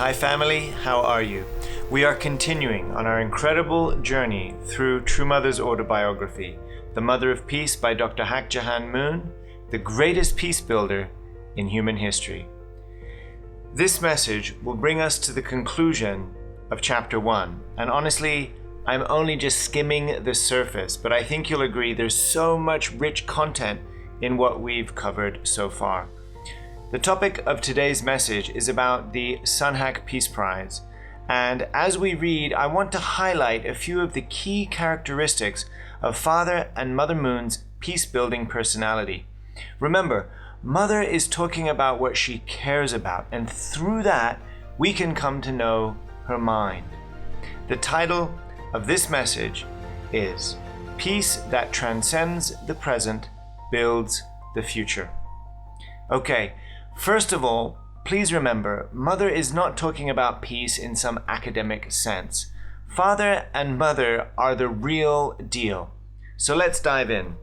Hi family, how are you? We are continuing on our incredible journey through True Mother's autobiography, The Mother of Peace by Dr. Hak Ja Han, the greatest peace builder in human history. This message will bring us to the conclusion of chapter 1, and honestly, I'm only just skimming the surface, but I think you'll agree there's so much rich content in what we've covered so far. The topic of today's message is about the Sunhak Peace Prize, and as we read, I want to highlight a few of the key characteristics of Father and Mother Moon's peace-building personality. Remember, Mother is talking about what she cares about, and through that, we can come to know her mind. The title of this message is Peace That Transcends the Present Builds the Future. Okay, first of all, please remember, Mother is not talking about peace in some academic sense. Father and Mother are the real deal. So let's dive in.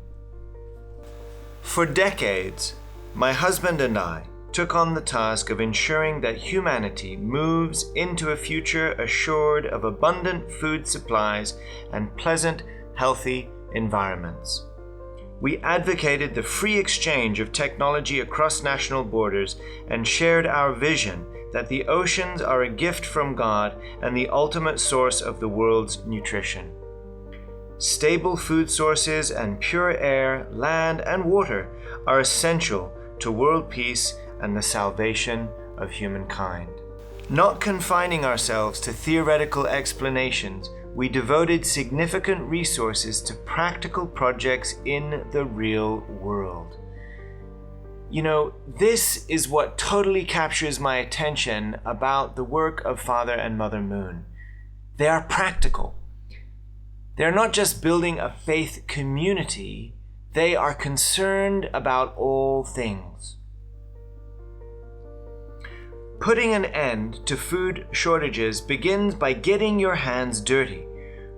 For decades, my husband and I took on the task of ensuring that humanity moves into a future assured of abundant food supplies and pleasant, healthy environments. We advocated the free exchange of technology across national borders and shared our vision that the oceans are a gift from God and the ultimate source of the world's nutrition. Stable food sources and pure air, land, and water are essential to world peace and the salvation of humankind. Not confining ourselves to theoretical explanations, we devoted significant resources to practical projects in the real world. You know, this is what totally captures my attention about the work of Father and Mother Moon. They are practical. They're not just building a faith community, they are concerned about all things. Putting an end to food shortages begins by getting your hands dirty.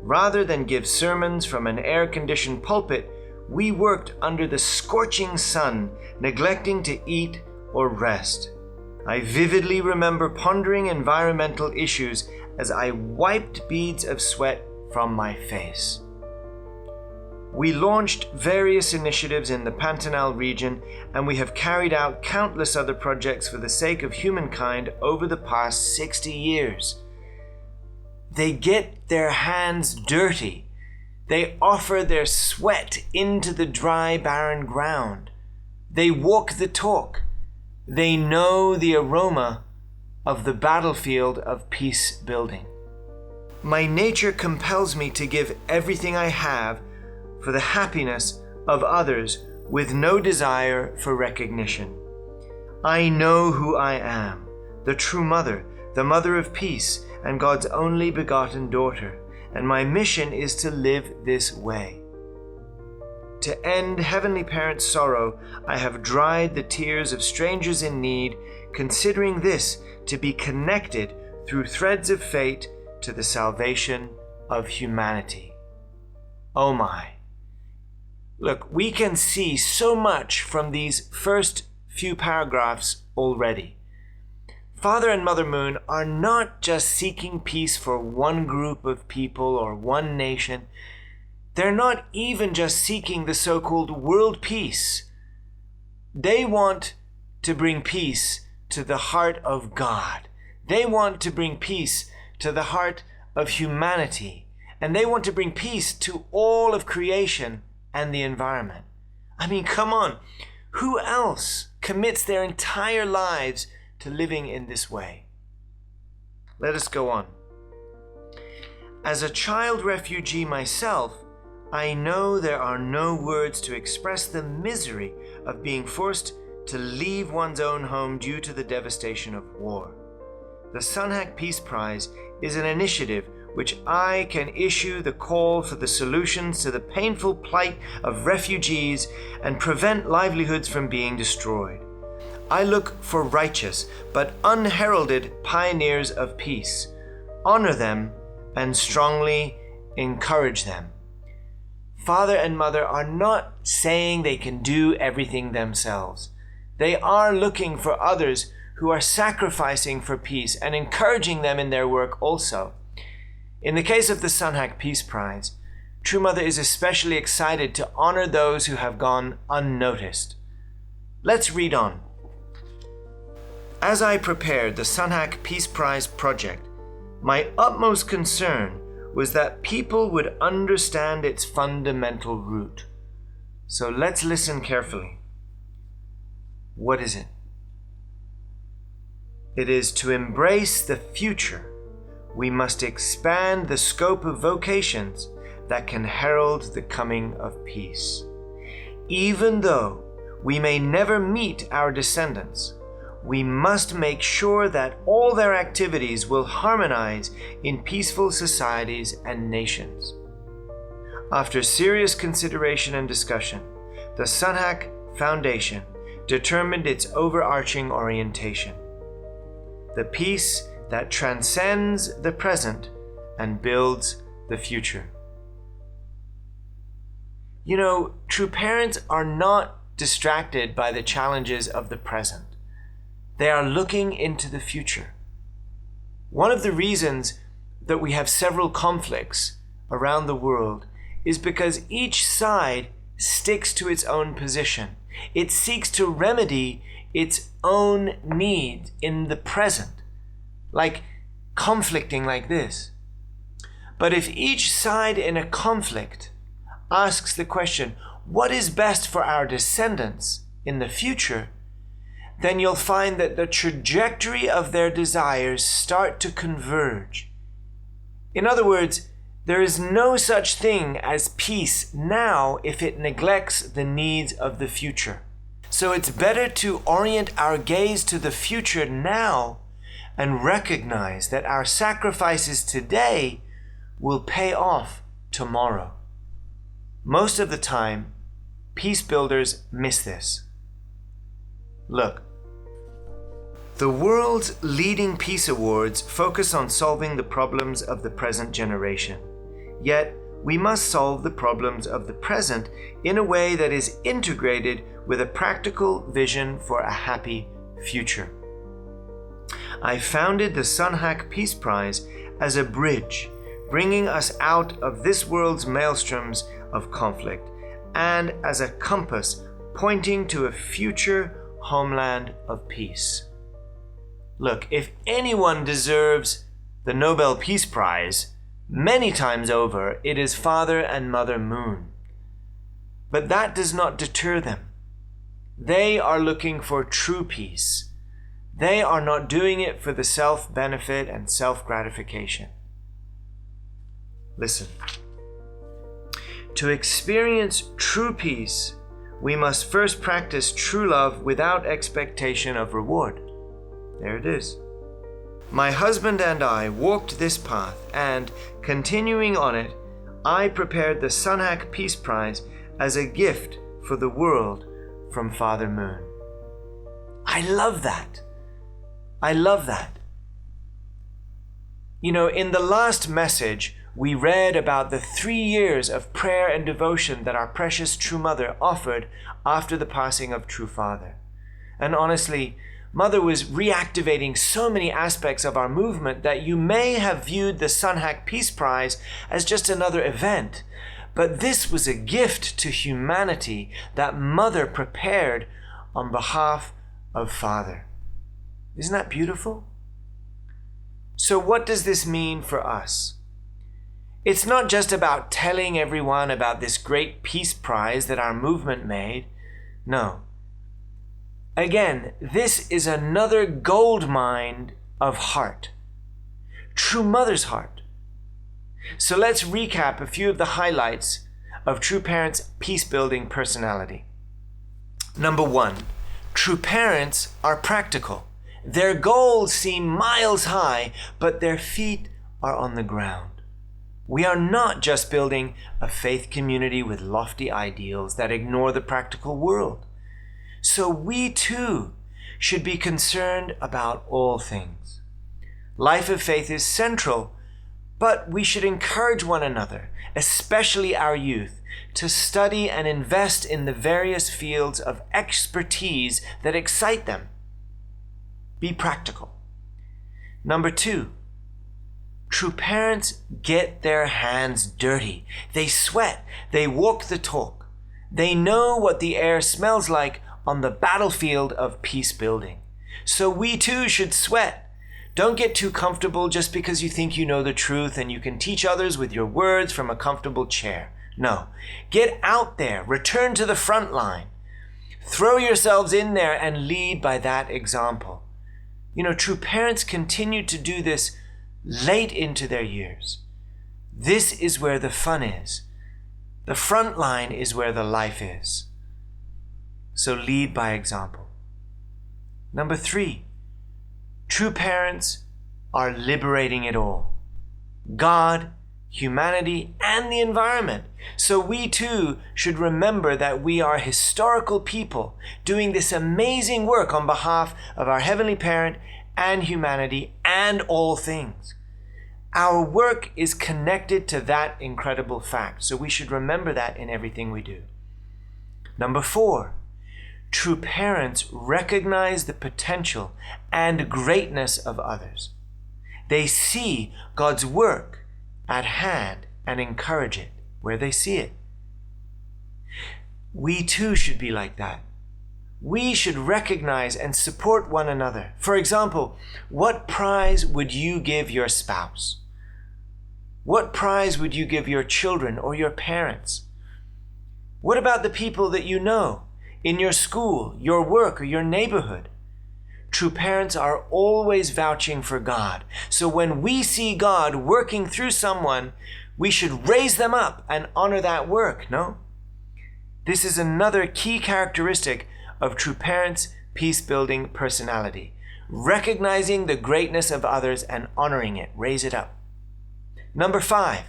Rather than give sermons from an air-conditioned pulpit, we worked under the scorching sun, neglecting to eat or rest. I vividly remember pondering environmental issues as I wiped beads of sweat from my face. We launched various initiatives in the Pantanal region, and we have carried out countless other projects for the sake of humankind over the past 60 years. They get their hands dirty. They offer their sweat into the dry, barren ground. They walk the talk. They know the aroma of the battlefield of peace building. My nature compels me to give everything I have for the happiness of others with no desire for recognition. I know who I am, the true mother, the mother of peace, and God's only begotten daughter, and my mission is to live this way. To end Heavenly Parent's sorrow, I have dried the tears of strangers in need, considering this to be connected through threads of fate to the salvation of humanity. Oh my. Look, we can see so much from these first few paragraphs already. Father and Mother Moon are not just seeking peace for one group of people or one nation. They're not even just seeking the so-called world peace. They want to bring peace to the heart of God. They want to bring peace to the heart of humanity. And they want to bring peace to all of creation and the environment. I mean, come on. Who else commits their entire lives to living in this way? Let us go on. As a child refugee myself, I know there are no words to express the misery of being forced to leave one's own home due to the devastation of war. The Sunhak Peace Prize is an initiative which I can issue the call for the solutions to the painful plight of refugees and prevent livelihoods from being destroyed. I look for righteous but unheralded pioneers of peace. Honor them and strongly encourage them. Father and Mother are not saying they can do everything themselves. They are looking for others who are sacrificing for peace and encouraging them in their work also. In the case of the Sunhak Peace Prize, True Mother is especially excited to honor those who have gone unnoticed. Let's read on. As I prepared the Sunhak Peace Prize project, my utmost concern was that people would understand its fundamental root. So let's listen carefully. What is it? It is to embrace the future. We must expand the scope of vocations that can herald the coming of peace. Even though we may never meet our descendants, we must make sure that all their activities will harmonize in peaceful societies and nations. After serious consideration and discussion, the Sunhak Foundation determined its overarching orientation: the peace that transcends the present and builds the future. You know, true parents are not distracted by the challenges of the present. They are looking into the future. One of the reasons that we have several conflicts around the world is because each side sticks to its own position. It seeks to remedy its own needs in the present, like conflicting like this. But if each side in a conflict asks the question, what is best for our descendants in the future, then you'll find that the trajectory of their desires start to converge. In other words, there is no such thing as peace now if it neglects the needs of the future. So it's better to orient our gaze to the future now and recognize that our sacrifices today will pay off tomorrow. Most of the time, peace builders miss this. Look, the world's leading peace awards focus on solving the problems of the present generation. Yet, we must solve the problems of the present in a way that is integrated with a practical vision for a happy future. I founded the Sunhak Peace Prize as a bridge, bringing us out of this world's maelstroms of conflict, and as a compass pointing to a future homeland of peace. Look, if anyone deserves the Nobel Peace Prize, many times over, it is Father and Mother Moon. But that does not deter them. They are looking for true peace. They are not doing it for the self-benefit and self-gratification. Listen. To experience true peace, we must first practice true love without expectation of reward. There it is. My husband and I walked this path, and, continuing on it, I prepared the Sunhak Peace Prize as a gift for the world from Father Moon. I love that. I love that. You know, in the last message, we read about the 3 years of prayer and devotion that our precious True Mother offered after the passing of True Father. And honestly, Mother was reactivating so many aspects of our movement that you may have viewed the Sunhak Peace Prize as just another event. But this was a gift to humanity that Mother prepared on behalf of Father. Isn't that beautiful? So what does this mean for us? It's not just about telling everyone about this great peace prize that our movement made. No. Again, this is another gold mine of heart. True Mother's heart. So let's recap a few of the highlights of True Parents' peace-building personality. Number 1, True Parents are practical. Their goals seem miles high, but their feet are on the ground. We are not just building a faith community with lofty ideals that ignore the practical world. So we too should be concerned about all things. Life of faith is central, but we should encourage one another, especially our youth, to study and invest in the various fields of expertise that excite them. Be practical. Number 2, true parents get their hands dirty. They sweat. They walk the talk. They know what the air smells like on the battlefield of peace building. So we too should sweat. Don't get too comfortable just because you think you know the truth and you can teach others with your words from a comfortable chair. No, get out there. Return to the front line. Throw yourselves in there and lead by that example. You know, true parents continue to do this late into their years. This is where the fun is. The front line is where the life is. So lead by example. Number 3, true parents are liberating it all. God, humanity, and the environment. So we too should remember that we are historical people doing this amazing work on behalf of our Heavenly Parent and humanity and all things. Our work is connected to that incredible fact, so we should remember that in everything we do. Number 4, true parents recognize the potential and greatness of others. They see God's work at hand and encourage it where they see it. We too should be like that. We should recognize and support one another. For example, what prize would you give your spouse? What prize would you give your children or your parents? What about the people that you know in your school, your work, or your neighborhood? True parents are always vouching for God. So when we see God working through someone, we should raise them up and honor that work, no? This is another key characteristic of true parents' peace-building personality. Recognizing the greatness of others and honoring it. Raise it up. Number 5,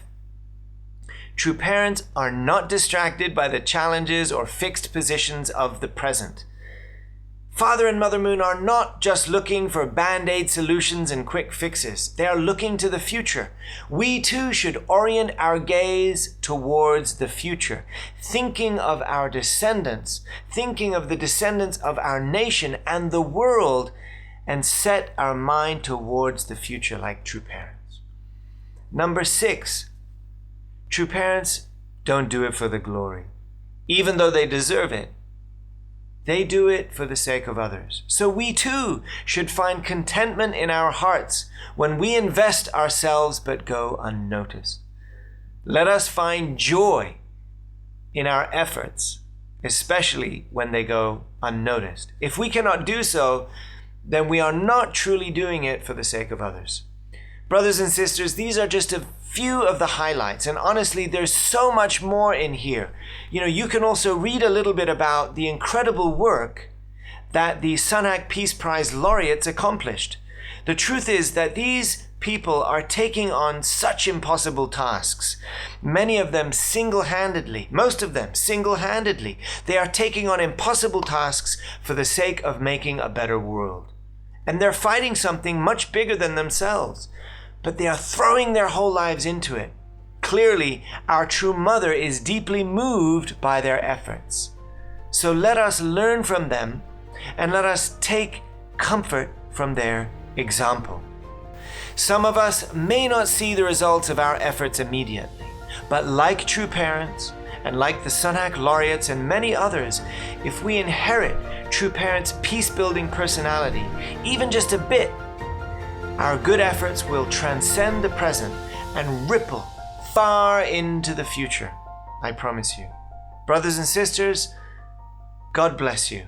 true parents are not distracted by the challenges or fixed positions of the present. Father and Mother Moon are not just looking for band-aid solutions and quick fixes. They are looking to the future. We too should orient our gaze towards the future, thinking of our descendants, thinking of the descendants of our nation and the world, and set our mind towards the future like true parents. Number 6, true parents don't do it for the glory, even though they deserve it. They do it for the sake of others. So we too should find contentment in our hearts when we invest ourselves but go unnoticed. Let us find joy in our efforts, especially when they go unnoticed. If we cannot do so, then we are not truly doing it for the sake of others. Brothers and sisters, these are just a few of the highlights, and honestly, there's so much more in here. You know, you can also read a little bit about the incredible work that the Sunhak Peace Prize laureates accomplished. The truth is that these people are taking on such impossible tasks. Many of them single-handedly, most of them single-handedly. They are taking on impossible tasks for the sake of making a better world. And they're fighting something much bigger than themselves, but they are throwing their whole lives into it. Clearly, our true mother is deeply moved by their efforts. So let us learn from them and let us take comfort from their example. Some of us may not see the results of our efforts immediately, but like true parents and like the Sunhak laureates and many others, if we inherit true parents' peace-building personality, even just a bit, our good efforts will transcend the present and ripple far into the future. I promise you. Brothers and sisters, God bless you.